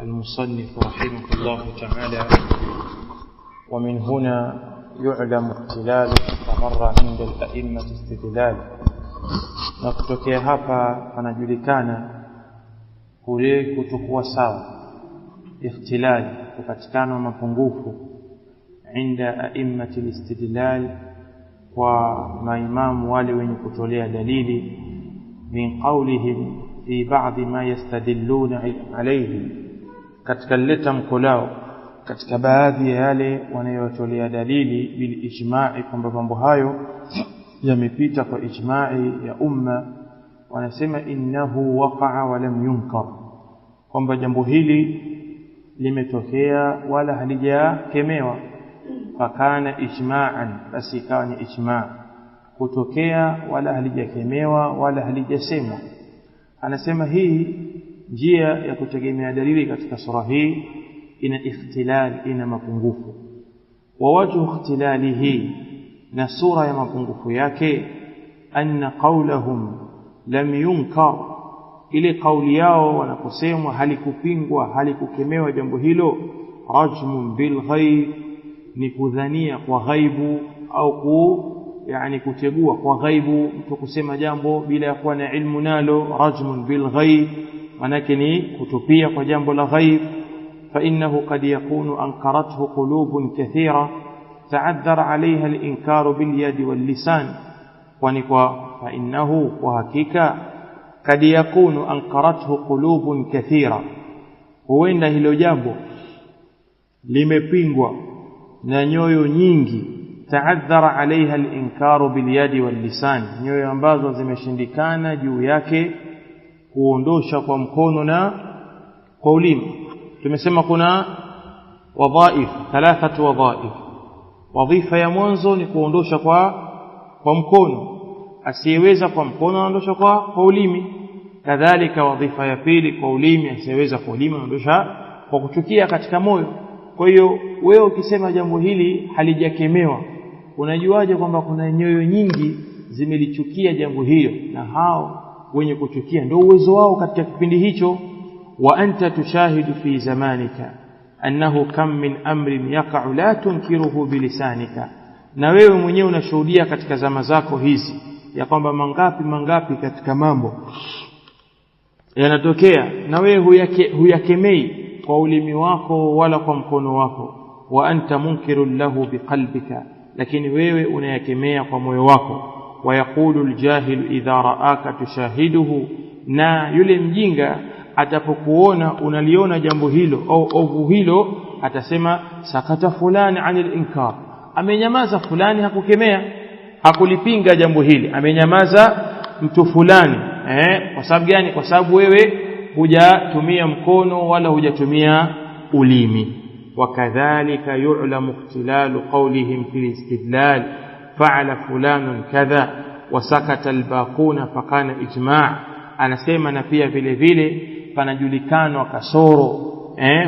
المصنف رحمه الله تعالى. ومن هنا يعلم اختلال استمر عند الأئمة استدلال. na kutokea hapa panajulikana kule kutokuwa sawa, ikhtilal, kupatikana mapungufu inda a'immati al-istidlal, kwa maimamu wale wenye kutolea dalili, min qawlihim fi ba'd ma yastadilluna alayhi, katika leta mkolao katika baadhi ya yale wanayotolea dalili bil ijma'i, kwamba mambo hayo yamepita kwa ijma'i ya umma. Wanasema innahu waqa'a wa lam yunkar, kwamba jambo hili limetokea wala halijakemewa. Fakana ijma'an, basi ikawa ni ijma', kutokea wala halijakemewa wala halijasemwa. Anasema hii njia ya kutegemea dalili katika sura hii ina ikhtilal, ina mapungufu. Wa wajhu ikhtilalihi, na sura ya mapungufu yake, anna qawlahum lam yunkar, ile kauli yao wanaposemwa halikupingwa halikukemewa jambo hilo, rajmun bil ghaib, ni kudhania kwa ghaibu, au yani kutegua kwa ghaibu, mtu kusema jambo bila ya kuwa na ilmu nalo. Rajmun bil ghaib manake ni kutupia kwa jambo la ghaib. Fa innahu qad yakunu ankarathu qulubun kathira ta'addar 'alayha al-inkaru bil yadi wal lisan, kwani fa innahu, wa hakika, kad yakunu ankarathu qulubun kathira, huenda hilo jambo limepingwa na nyoyo nyingi. Ta'addar 'alayha al-inkaru bil yadi wal lisan, nyoyo ambazo zimeshindikana juu yake kuondosha kwa mkono na kwa ulimi. Tumesema kuna wadhaif, thalathatu wadhaif. Wadhifa ya mwanzo ni kuondosha kwa mkono, asiyeweza kwa mkono anaondosha kwa ulimi. Kadhalika wadhifa ya pili kwa ulimi, asiyeweza kwa ulimi anaondosha kwa kuchukia katika moyo. Kwa hiyo wewe ukisema jambo hili halijakemewa, unajuaje kwamba kuna nyoyo nyingi zimelichukia jambo hilo, na hao wenye kuchukia ndio uwezo wao katika kipindi hicho. Wa anta tushahidu fi zamanika annahu kam min amrin yaqa'u la tunkiruhu bilisanika, na wewe mwenyewe unashuhudia katika zama zako hizi ya kwamba mangapi katika mambo yanatokea na wewe huyakemei kwa ulimi wako wala kwa mkono wako. Wa anta munkirun lahu biqalbika, lakini wewe unayakemea kwa moyo wako. Wa yaqulu aljahilu idha ra'aka tushahiduhu, na yule mjinga atapokuona unaliona jambo hilo au ovu hilo, atasema sakata fulani anil inkar, amenyamaza fulani, hakukemea, hakulipinga jambo hili, amenyamaza mtu fulani. Kwa sababu gani? Kwa sababu wewe hujatumia mkono wala hujatumia ulimi. Wakadhalika yu'lamu ikhtilalu qawlihim fil istidlal, fa'ala fulanun kadha wa sakata albaquna fakana ijma'. Anasema na pia vile vile panajulikana kasoro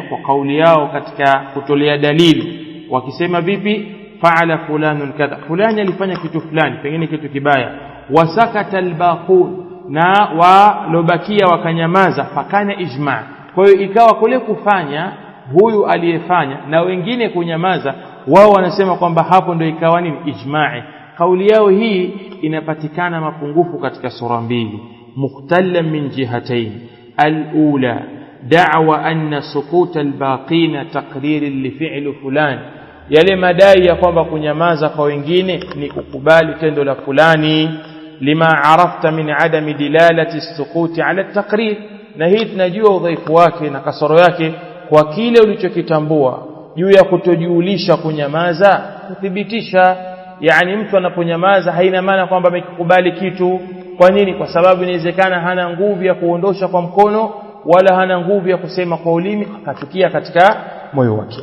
kwa kauli yao katika kutolea dalili. Wakisema vipi? Fa'ala fulanun kadha, fulani alifanya kitu fulani, pengine kitu kibaya. Wasakata albaqun, na walobakia wakanyamaza, fakana ijma'. Kwa hiyo ikawa kule kufanya huyu aliyefanya na wengine kunyamaza, wao wanasema kwamba hapo ndio ikawa ni ijma'i. Kauli yao hii inapatikana mapungufu katika sura mbili, mukhtallan min jihatayn. Al-ula da'wa anna sukuta al-baqina taqririn li fi'li fulan, yale madai ya kwamba kunyamaza kwa wengine ni kukubali tendo la fulani. Lima arafta min adami dilalati as-sukuti ala at-taqrir, na hii tunajua udhaifu wake na kasoro yake kwa kile ulichokitambua juu ya kutojulisha kunyamaza kuthibitisha. Yani mtu anaponyamaza haina maana kwamba amekubali kitu. Kwa nini? Kwa sababu inawezekana hana nguvu ya kuondosha kwa mkono wala hana nguvu ya kusema kwa ulimi, akachukia katika moyo wake.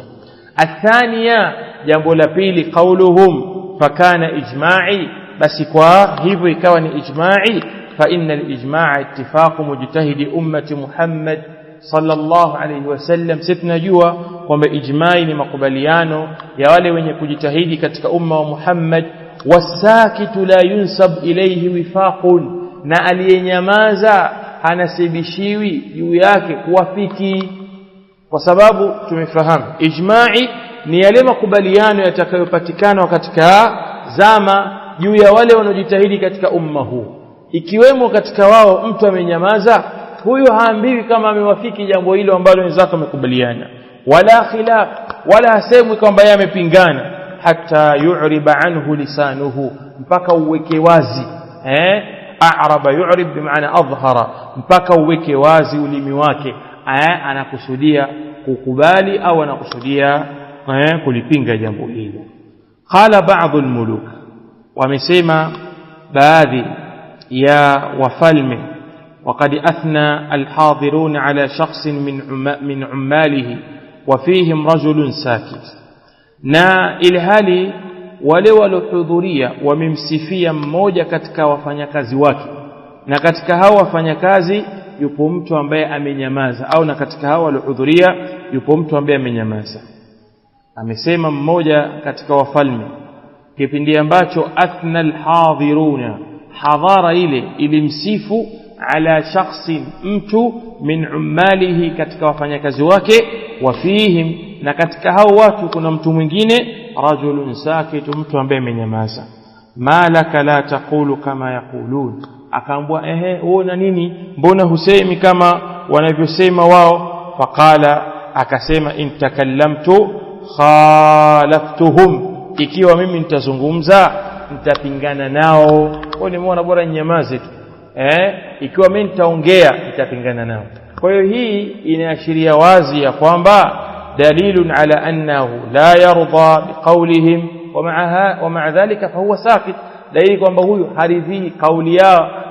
Athania, jambo la pili, qauluhum fakana ijma'i, basi kwa hivyo ikawa ni ijma'i. Fa innal ijma'a ittifaqu mujtahidi ummati Muhammad sallallahu alayhi wasallam. Sisi tunajua kwamba ijma'i ni makubaliano ya wale wenye kujitahidi katika umma wa Muhammad. Wasakitu la yunsab ilayhi wifaqun, na aliyenyamaza hanasibishiwi juu yake kuwafiki. kwa sababu tumefahamu ijma'i ni yale makubaliano yatakayopatikana katika zama juu ya wale wanaojitahidi katika umma huu. Ikiwemo katika wao mtu amenyamaza, huyo haambiwi kama amewafiki jambo hilo ambalo wenzake wamekubaliana, wala khilaf, wala hasemwi kwamba yeye amepingana, hata yu'riba anhu lisanuhu, mpaka uweke wazi. A'raba yu'rib bimaana adhhara, mpaka uweke wazi ulimi wake, anakusudia kukubali au anakusudia kulipinga jambo hilo. Qala ba'd al-muluk, wamesema baadhi ya wafalme, وقد أثنى الحاضرون على شخص من عماله وفيهم رجل ساكت. na ilhali wale waliohudhuria wamemsifia mmoja katika wafanyakazi wake, na katika hao wafanyakazi yupo mtu ambaye amenyamaza, au na katika hao waliohudhuria yupo mtu ambaye amenyamaza. Amesema mmoja katika wafalme kipindi ambacho athna alhadhiruna, hadhara ile ilimsifu ala shakhsin, mtu min ummalihi, katika wafanyakazi wake, wafihim, na katika hao watu kuna mtu mwingine, rajulun sakitu, mtu ambaye amenyamaza. Malaka la taqulu kama yaqulun, akaambwa uona nini, mbona husemi kama wanavyosema wao? Faqala, akasema in takallamtu khalaftuhum, ikiwa mimi nitazungumza nitapingana nao. Kwa hiyo nimeona bora nyamaze tu, ikiwa mimi nitaongea nitapingana nao. Kwa hiyo hii inaashiria wazi ya kwamba dalilun ala annahu la yarda biqawlihim wa ma'a dhalika fahuwa sakit, dalili kwamba huyu haridhii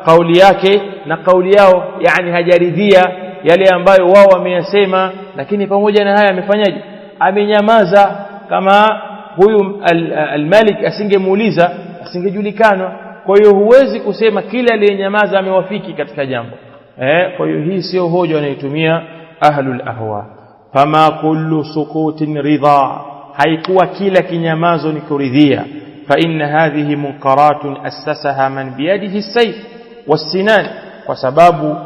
kauli yake na kauli yao, yani hajaridhia yale ambayo wao wameyasema, lakini pamoja na haya amefanyaje? Amenyamaza. Kama huyu al-Malik asingemuuliza asingejulikana. Kwa hiyo huwezi kusema kila aliyenyamaza amewafiki katika jambo. Kwa hiyo hii sio hoja wanayotumia ahlul ahwa. Fama kullu sukutin ridha, haikuwa kila kinyamazo ni kuridhia. Fa inna hadhihi munkaratun assasaha man biyadihi as-sayf was-sinan, kwa sababu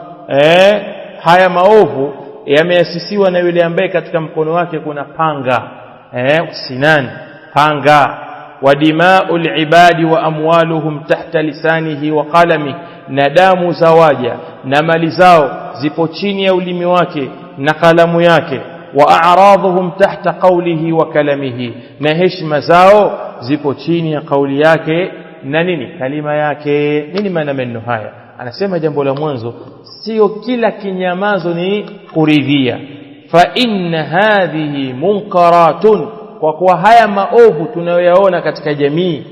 haya maovu yameasisiwa na yule ambaye katika mkono wake kuna panga, sinan, panga. Wa dima'ul ibadi wa amwaluhum tahta lisanihi wa qalami, na damu za waja na mali zao zipo chini ya ulimi wake na kalamu yake. Wa a'radhuhum tahta qawlihi wa kalamihi, na heshima zao zipo chini ya kauli yake na nini, kalima yake. Nini maana maneno haya? Anasema jambo la mwanzo, sio kila kinyamazo ni kuridhia. Fa inna hadhihi munkaratun, kwa kuwa haya maovu tunayoyaona katika jamii,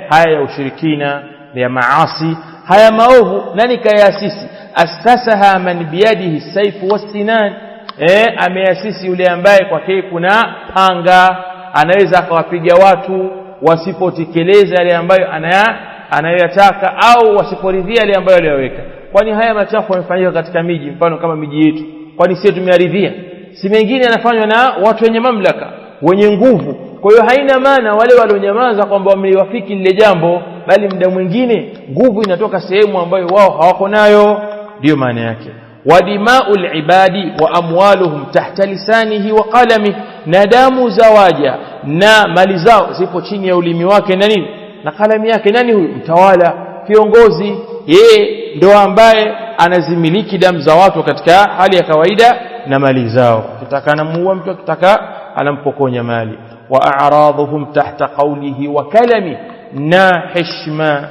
haya ya ushirikina, ya maasi, haya maovu nani kayaasisi? Astasaha man biyadihi saifu was-sinan, ameasisi yule ambaye kwake kuna panga, anaweza akawapiga watu wasipotekeleza yale ambayo anayoyataka, au wasiporidhia yale ambayo aliyoweka. Kwani haya machafu yamefanyika katika miji, mfano kama miji yetu, kwani sisi tumearidhia? Si mengine yanafanywa na watu wenye mamlaka, wenye nguvu. Kwa hiyo haina maana wale walionyamaza kwamba wamewafiki lile jambo, bali muda mwingine nguvu inatoka sehemu ambayo wao hawako nayo. Ndio maana yake. Wa dima'ul ibadi wa amwaluhum tahta lisanihi wa qalami, na damu za waja na mali zao zipo chini ya ulimi wake na nini, na kalami yake. Nani huyu? Mtawala, kiongozi, yeye ndo ambaye anazimiliki damu za watu katika hali ya kawaida na mali zao. Akitaka anamuua mtu, akitaka anampokonya mali. Wa a'radhuhum tahta qawlihi wa kalami, na heshima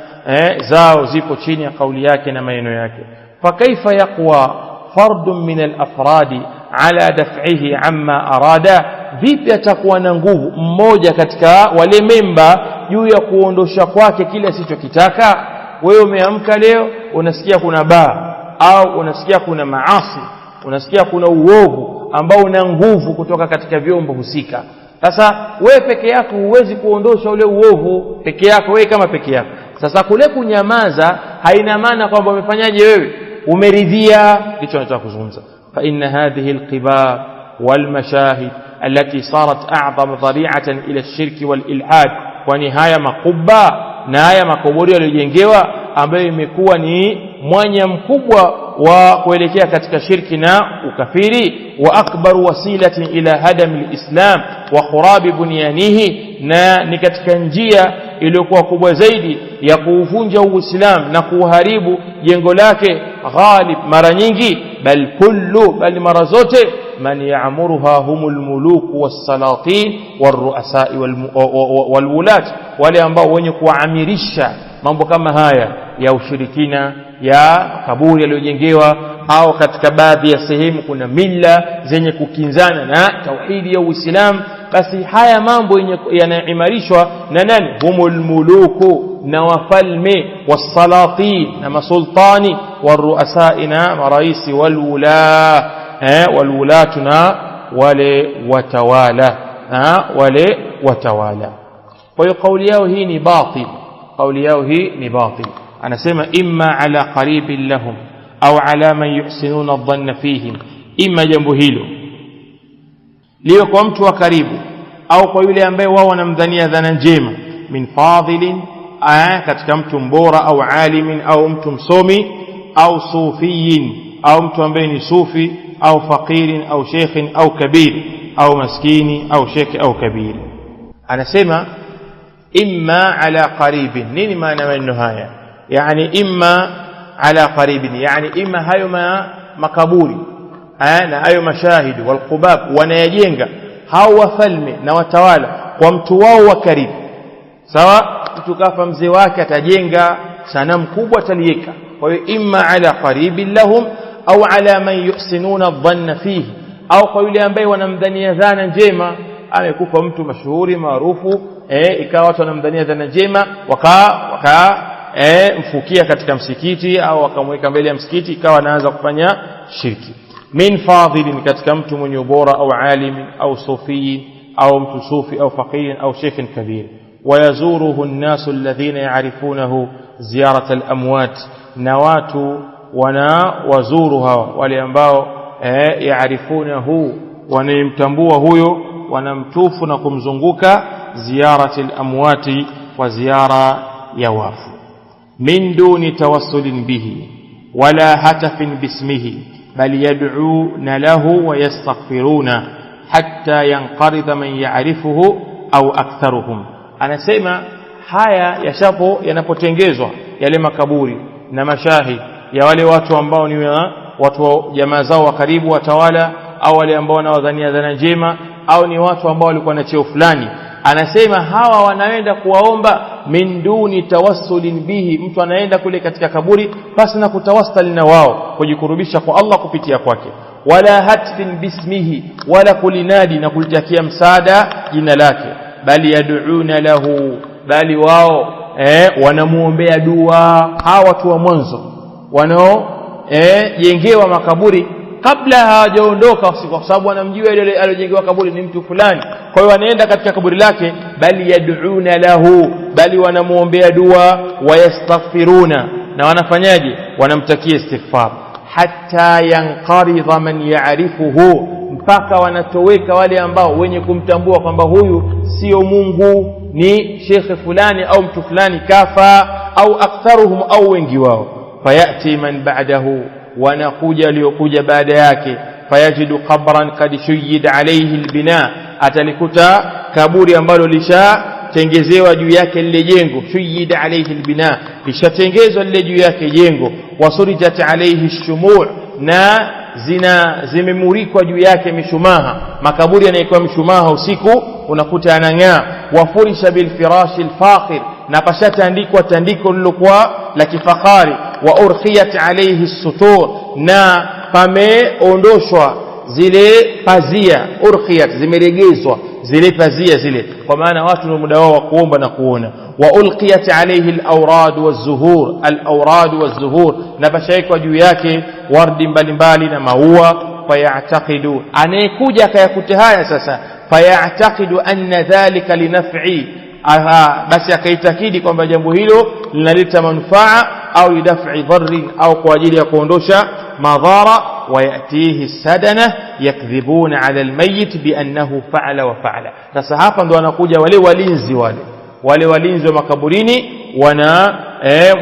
zao zipo chini ya kauli yake na maneno yake. Fakaifa yaqwa fardun min al-afradi ala daf'ihi amma arada, vipi atakuwa na nguvu mmoja katika wale memba juu ya kuondosha kwake kile asichokitaka? Wewe umeamka leo unasikia kuna baa, au unasikia kuna maasi, unasikia kuna uovu ambao una nguvu kutoka katika vyombo husika. Sasa wewe peke yako huwezi kuondosha ule uovu peke yako, wewe kama peke yako. Sasa kule kunyamaza haina maana kwamba umefanyaje, wewe umeridhia. Ndicho nataka kuzungumza. Fa inna hadhihi alqibar walmashahid allati sarat a'zam dhari'atan ila ash-shirki wal-ilhad, kwani haya makubwa na haya makaburi yaliyojengewa ambayo imekuwa ni mwanya mkubwa wa kuelekea katika shirki na ukafiri. Wa akbar wasilati ila hadam alislam wa khurab bunyanihi, na ni katika njia iliyokuwa kubwa zaidi ya kuuvunja Uislamu na kuharibu jengo lake. Ghalib, mara nyingi, bal mara zote, man ya'muruha humul muluk was-salatin war-ru'asa wal-wulat, wale ambao wenye kuamirisha mambo kama haya ya ushirikina, ya kaburi yaliyojengewa, au katika baadhi ya sehemu kuna mila zenye kukinzana na tauhidi ya Uislamu. Basi haya mambo yanaimarishwa na nani? Humul muluku, na wafalme, was-salatin, na masultani, war-ru'asa, na maraisi, walwulatu, na wale watawala, Kwa hiyo kauli yao hii ni batil. Anasema imma ala qaribin lahum au ala man yuhsinuna adh-dhanna fihim, imma jambo hilo liwe kwa mtu wa karibu au kwa yule ambaye wao wanamdhania dhana njema, min fadilin, katika mtu mbora, au alimin, au mtu msomi, au sufiyin, au mtu ambaye ni sufi, au faqirin, au sheikhin, au kabir, au maskini, au shekhi, au kabir. Anasema imma ala qaribin. Nini maana maneno haya? Yani imma ala qaribin, yani imma hayo makaburi na hayo mashahidi walqubab wanayajenga hao wafalme na watawala kwa mtu wao wa karibu. Sawa, mtu kafa mzee wake atajenga sanamu kubwa atalieka. Kwa hiyo imma ala qaribin lahum au ala man yuhsinuna adh-dhanna fihi, au kwa yule ambaye wanamdhania dhana njema. Amekufa mtu mashuhuri maarufu, ikawa watu wanamdhania dhana njema, mfukia katika msikiti au wakamweka mbele ya msikiti, ikawa anaanza kufanya shirki. Min fadhilin, katika mtu mwenye ubora, au alimin, au sufiyin, au mtu sufi, au faqirin, au sheikhin kabir. Wayazuruhu an-nasu alladhina ya'rifunahu ziyarat al-amwat, na watu wanawazuruha, wale ambao ya'rifunahu, wanamtambua huyo, wanamtufu na kumzunguka, ziyarat al-amwati, wa ziyara ya wafu. Min duni tawassulin bihi wala hatafin bismihi, bal yad'una lahu wa yastaghfiruna hatta yanqaridha man ya'rifuhu au aktharuhum. Anasema haya yanapotengezwa yale makaburi na mashahid ya wale watu ambao ni watu wa jamaa zao wa karibu, watawala, au wale ambao wanawadhania dhana njema, au ni watu ambao walikuwa na cheo fulani, anasema hawa wanaenda kuwaomba min duni tawassulin bihi. Mtu anaenda kule katika kaburi basi na kutawassal na wao, kujikurubisha kwa Allah kupitia kwake. Wala hatfin bismihi, wala kulinadi na kulitakia msaada jina lake. Bali yad'una lahu, bali wao wanamuombea dua. Hawa watu wa mwanzo jengewa makaburi kabla hawajaondoka, kwa sababu wanamjua yule aliyojengewa kaburi ni mtu fulani. Kwa hiyo wanaenda katika kaburi lake, bali yad'una lahu, bali wanamuombea dua, wayastaghfiruna, na wanafanyaje? Wanamtakia istighfar. Hatta yanqaridha man ya'rifuhu, mpaka wanatoweka wale ambao wenye kumtambua kwamba huyu sio Mungu, ni shekhe fulani au mtu fulani kafa, au aktharuhum, au wengi wao. Fayati man ba'dahu, wanakuja aliyokuja baada yake. Fayajidu qabran kad shuyida alayhi albina, atalikuta kaburi ambalo lishatengezewa juu yake lile jengo. Shuyida alayhi albina, lishatengezwa lile juu yake jengo. Wasurijat alayhi ash-shumu', na zimemurikwa juu yake mishumaha. Makaburi yanaikuwa mishumaha usiku, unakuta yanang'aa. Wafurisha bil firashi al-faqir, na pashatandikwa tandiko lilokuwa la kifahari. Wa urkhiyat alayhi as-sutur, na pameondoshwa zile pazia. Urkhiyat, zimeregezwa zile pazia zile, kwa maana watu ni muda wao wa kuomba na kuona. Wa ulqiyat alayhi al-awrad waz-zuhur, na pashaikwa juu yake wardi mbalimbali na maua. Fayataqidu, anayekuja akayakuta haya sasa, fayataqidu anna dhalika linaf'i, basi akaitakidi kwamba jambo hilo linaleta manufaa, au lidaf'i dharrin, au kwa ajili ya kuondosha madhara. Wayatihi sadana yakdhibuna ala almayyit biannahu fa'ala wa fa'ala. Sasa hapa ndo wanakuja wale walinzi wa makaburini,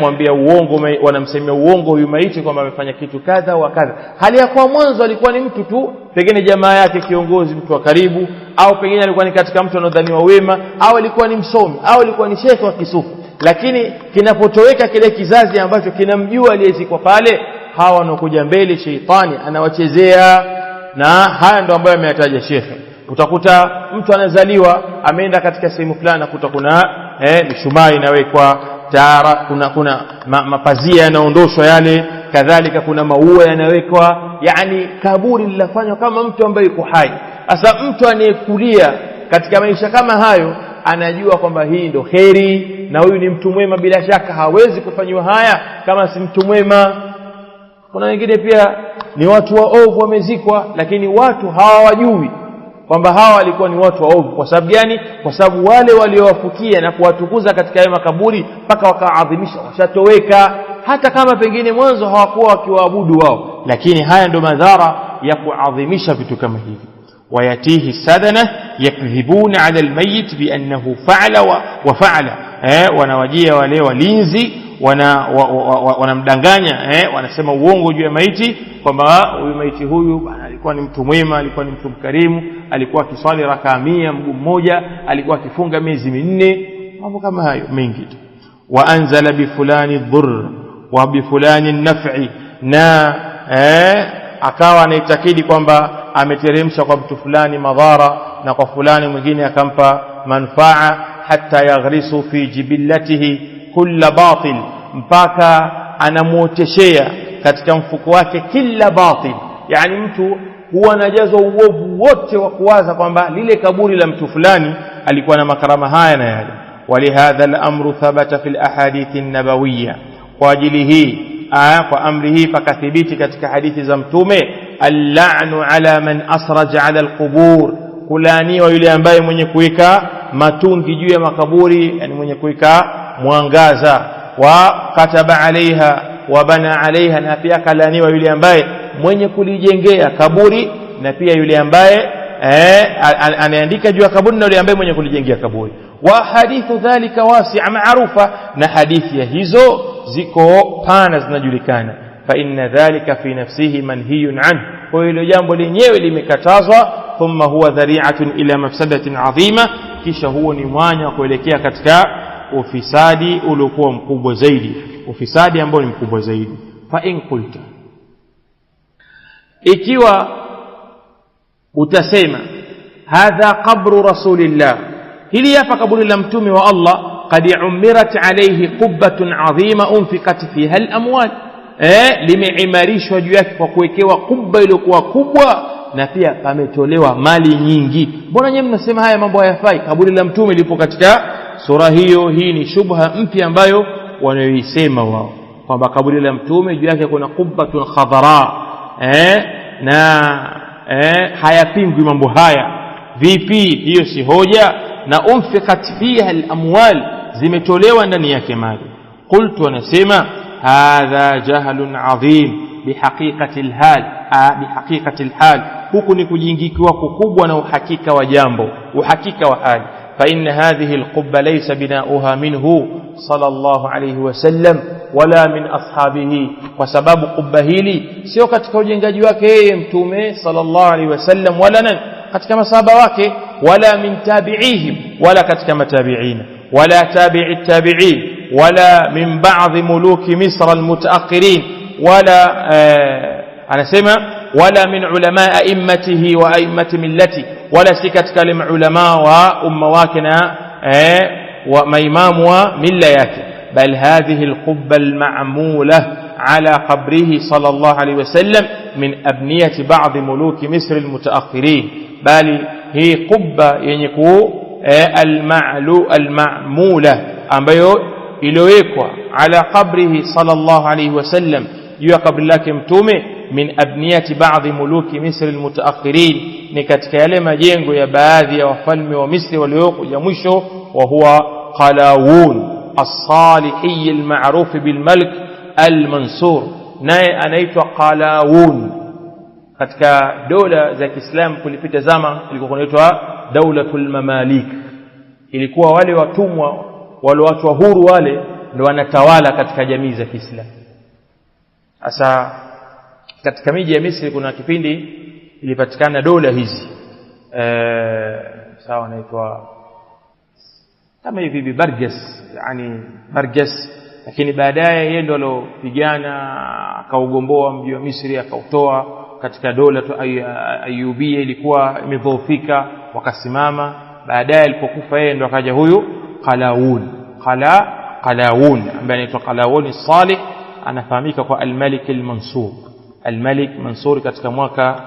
mwambia uongo, wanamsemea uongo huyu maiti kwamba amefanya kitu kadha wa kadha, hali ya kwa mwanzo alikuwa ni mtu tu, pengine jamaa yake kiongozi, mtu wa karibu, au pengine alikuwa ni katika mtu anodhaniwa wema, au alikuwa ni msomi, au alikuwa ni shekhi wa kisufu. Lakini kinapotoweka kile kizazi ambacho kinamjua aliyezikwa pale, hawa wanakuja mbele, sheitani anawachezea. Na haya ndio ambayo ameyataja shekhe. Utakuta mtu anazaliwa, ameenda katika sehemu fulani, nakuta kuna mishumaa inawekwa, tara, kuna mapazia yanaondoshwa yale, kadhalika kuna maua yanawekwa, yani kaburi linafanywa kama mtu ambaye yuko hai. Sasa mtu anayekulia katika maisha kama hayo anajua kwamba hii ndio kheri, na huyu ni mtu mwema, bila shaka hawezi kufanywa haya kama si mtu mwema. Kuna wengine pia ni watu waovu wamezikwa, lakini watu hawajui kwamba hawa walikuwa ni watu waovu. Kwa sababu gani? Kwa sababu wale waliowafukia na kuwatukuza katika hayo makaburi mpaka wakaadhimisha washatoweka, hata kama pengine mwanzo hawakuwa wakiwaabudu wao. Lakini haya ndio madhara ya kuadhimisha vitu kama hivi. ويتيه السدنة يكذبون على الميت بأنه فعل وفعل. wanawajia wale walinzi, wanamdanganya, wanasema uongo juu ya maiti kwamba huyu maiti huyu alikuwa ni mtu mwema, alikuwa ni mtu mkarimu, alikuwa akiswali rakaa 100 mguu mmoja, alikuwa akifunga miezi 4, mambo kama hayo mengi tu. Wa anzala bi fulani dhurr wa bi fulani naf'i, na akawa anaitakidi kwamba ameteremsha kwa mtu fulani madhara na kwa fulani mwingine akampa manfaa, hatta yaghrisu fi jibillatihi kulla batil, mpaka anamuoteshea katika mfuko wake kila batil. Yani mtu huwa anajazwa uovu wote wa kuwaza kwamba lile kaburi la mtu fulani alikuwa na makarama haya na yale. Walihadha al-amru thabata fil ahadithi an-nabawiyya, kwa ajili hii kwa amri hii pakathibiti katika hadithi za mtume, al-la'nu ala man asraja ala al-qubur, kulaniwa yule ambaye mwenye kuweka matungi juu ya makaburi, yani mwenye kuweka mwangaza, wa kataba alaiha wa bana alaiha, na pia kalaniwa yule ambaye mwenye kulijengea kaburi, na pia yule ambaye anaandika juu ya kaburi, na yule ambaye mwenye kulijengea kaburi. Wa hadithu dhalika wasi'a maarufa, na hadithi ya hizo ziko pana zinajulikana. Fa inna dhalika fi nafsihi manhiyun an, kwa hilo jambo lenyewe limekatazwa. Thumma huwa dhari'atun ila mafsadatin adhima, kisha huo ni mwanya kuelekea katika ufisadi uliokuwa mkubwa zaidi, ufisadi ambao ni mkubwa zaidi. Fa in qulta, ikiwa utasema hadha qabru rasulillah, hili hapa kaburi la mtume wa Allah, qad umirat alayhi qubbatun adhima unfiqat fiha al-amwal, limeimarishwa juu yake kwa kuwekewa kubba iliyokuwa kubwa, na pia pametolewa mali nyingi. Mbona nyinyi mnasema haya mambo hayafai? Kaburi la mtume lipo katika sura hiyo. Hii ni shubha mpya ambayo wanayoisema wao, kwamba kaburi la mtume juu yake kuna qubbatun khadhara, na hayapingwi mambo haya. Vipi? Hiyo si hoja. Na unfiqat fiha al-amwal, zimetolewa ndani yake mali. Qultu, anasema hadha jahlun adhim bihaqiqati al-hal, bihaqiqati al-hal, huku ni kujingikiwa kukubwa na uhakika wa jambo, uhakika wa hali. Fa inna hadhihi al-qubba laysa bina'uha minhu sallallahu alayhi wasallam wala min ashabihi, kwa sababu qubba hili sio katika ujengaji wake yeye mtume sallallahu alayhi wasallam, wala katika masahaba wake, wala min tabi'ihim, wala katika matabi'ina, wala tabi'i tabi'in, wala min ba'dhi muluki misr al-mutaakhirin, wala anasema wala min ulama a'immatihi wa a'immati millati, wala si katika ulama wa umma wake na wa maimamu wa milla yake. Bal hadhihi al-qubba al-ma'mula ala qabrihi sallallahu alayhi wasallam min abniyati ba'd muluki misr al-mutaakhirin, bali hii qubba yenye al-ma'mula ambayo iliyowekwa ala qabrihi sallallahu alayhi wasallam, juu ya kabri lake mtume, min abniyati ba'd muluki misr al-mutaakhirin, ni katika yale majengo ya baadhi ya wafalme wa Misri waliokuja mwisho. Wa huwa Qalawun as-Salihi al-ma'ruf bil Malik al-Mansur, naye anaitwa Qalawun. Katika dola za Kiislamu kulipita zama ilikuwa inaitwa Daulatul Mamalik, ilikuwa wale watumwa wale watu huru wale ndio wanatawala katika jamii za Kiislamu. Sasa katika miji ya Misri kuna kipindi ilipatikana dola hizi sawa naitwa kama hivi Bargas, yani Bargas, lakini baadaye yeye ndo alopigana akaugomboa mji wa Misri akautoa katika dola tu Ayubia, ilikuwa imedhoofika, wakasimama. Baadaye alipokufa yeye ndo akaja huyu Qalawun ambaye anaitwa Qalawun Salih, anafahamika kwa al-Malik al-Mansur. Al-Malik Mansur katika mwaka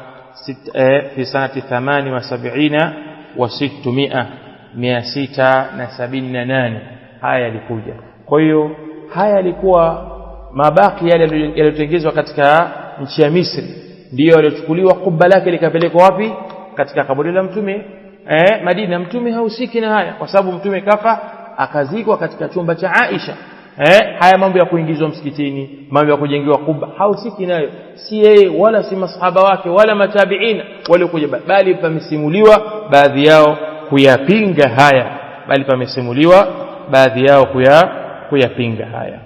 fi sanati 78 wa 678 haya yalikuja. Kwa hiyo haya yalikuwa mabaki yale yaliyotengezwa katika nchi ya Misri, ndio yaliochukuliwa, kubba lake likapelekwa wapi? Katika kaburi la Mtume Madina. Mtume hausiki na haya kwa sababu Mtume kafa akazikwa katika chumba cha Aisha. Haya mambo ya kuingizwa msikitini, mambo ya kujengewa kubba, hausiki nayo, si yeye wala si masahaba wake wala matabiina waliokuja, bali pamesimuliwa baadhi yao kuyapinga haya, kuyapinga haya.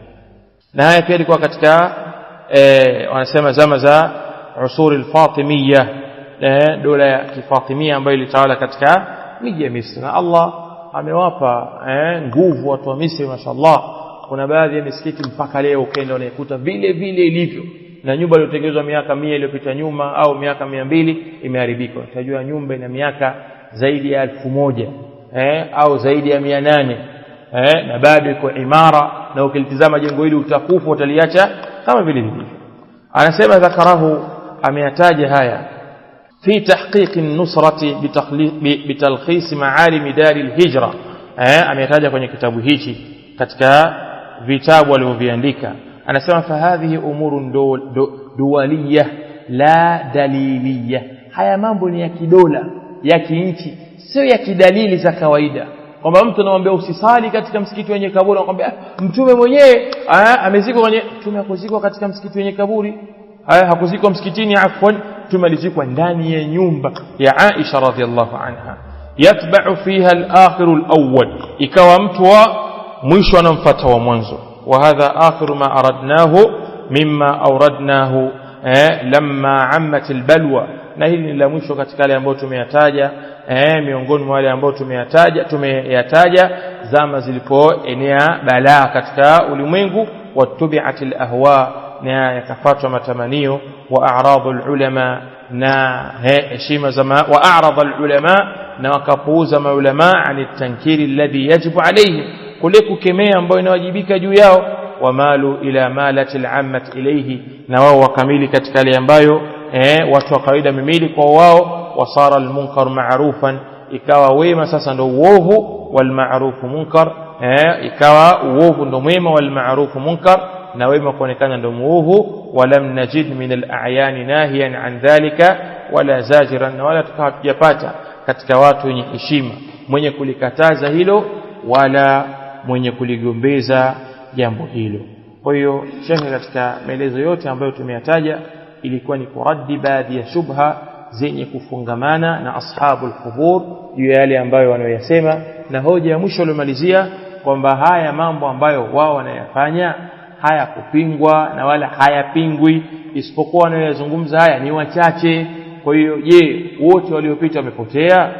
Na haya pia ilikuwa katika wanasema zama za usuri al-Fatimiyya, dola ya Kifatimia ambayo ilitawala katika miji ya Misri. Na Allah amewapa nguvu watu wa Misri, mashaallah. Kuna baadhi ya misikiti mpaka leo ukienda unaikuta vile vile ilivyo, na nyumba iliyotengenezwa miaka 100 iliyopita nyuma au miaka 200 imeharibika. Utajua nyumba ina miaka zaidi ya 1000 au zaidi ya 800 na bado iko imara, na ukilitazama jengo hili utakufa, utaliacha kama vile lilivyo. Anasema dhakarahu, ameyataja haya fi tahqiq an-nusrati bitalkhis ma'alim dar al-hijra. Ameyataja kwenye kitabu hichi katika vitabu alivyoviandika. Anasema fa hadhihi umurun duwaliyah la daliliyah, haya mambo ni ya kidola, ya kiinchi, sio ya kidalili za kawaida, kwamba mtu anamwambia usisali katika msikiti wenye kaburi, anakuambia Mtume mwenyewe amezikwa kwenye. Mtume hakuzikwa katika msikiti wenye kaburi, hakuzikwa msikitini, afwan, Mtume alizikwa ndani ya nyumba ya Aisha radhiallahu anha. Yatba'u fiha al-akhiru al-awwal, ikawa mtu wa mwisho anamfuata wa mwanzo. Wa hadha akhiru ma aradnahu mimma awradnahu lamma ammat al-balwa, na hili ni la mwisho katika yale ambayo tumeyataja, miongoni mwa wale ambao tumeyataja zama zilipoenea balaa katika ulimwengu. Watubi'atil ahwa, na yakafuatwa matamanio. Wa a'radul ulama, na heshima za wa a'radul ulama, na wakapuuza maulama ani tankiri alladhi yajibu alayhim, kule kukemea ambayo inawajibika juu yao. Wa malu ila malatil ammat ilayhi, na wao wakamili katika yale ambayo watu wa kawaida mimili kwa wao. Wasara almunkar ma'rufan, ikawa wema sasa ndo uovu, wal ma'rufu munkar, ikawa uovu ndo mwema, wal ma'rufu munkar, na wema kuonekana ndo muovu. Walam najid min al-a'yan nahiyan an dhalika wala zajiran, wala tukapata katika watu wenye heshima mwenye kulikataza hilo wala mwenye kuligombeza jambo hilo. Kwa hiyo shekhe katika maelezo yote ambayo tumeyataja ilikuwa ni kuradi baadhi ya shubha zenye kufungamana na ashabul qubur juu ya yale ambayo wanayoyasema, na hoja ya mwisho aliyomalizia kwamba haya mambo ambayo wao wanayafanya haya kupingwa na wala hayapingwi, isipokuwa wanayozungumza haya ni wachache. Kwa hiyo je, wote waliopita wamepotea?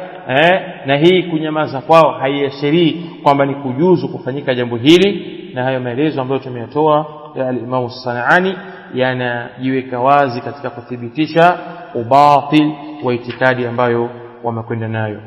Na hii kunyamaza kwao haiashirii kwamba ni kujuzu kufanyika jambo hili. Na hayo maelezo ambayo tumeyatoa ya al-Imam As-San'ani yanajiweka wazi katika kuthibitisha ubatil wa itikadi ambayo wamekwenda nayo.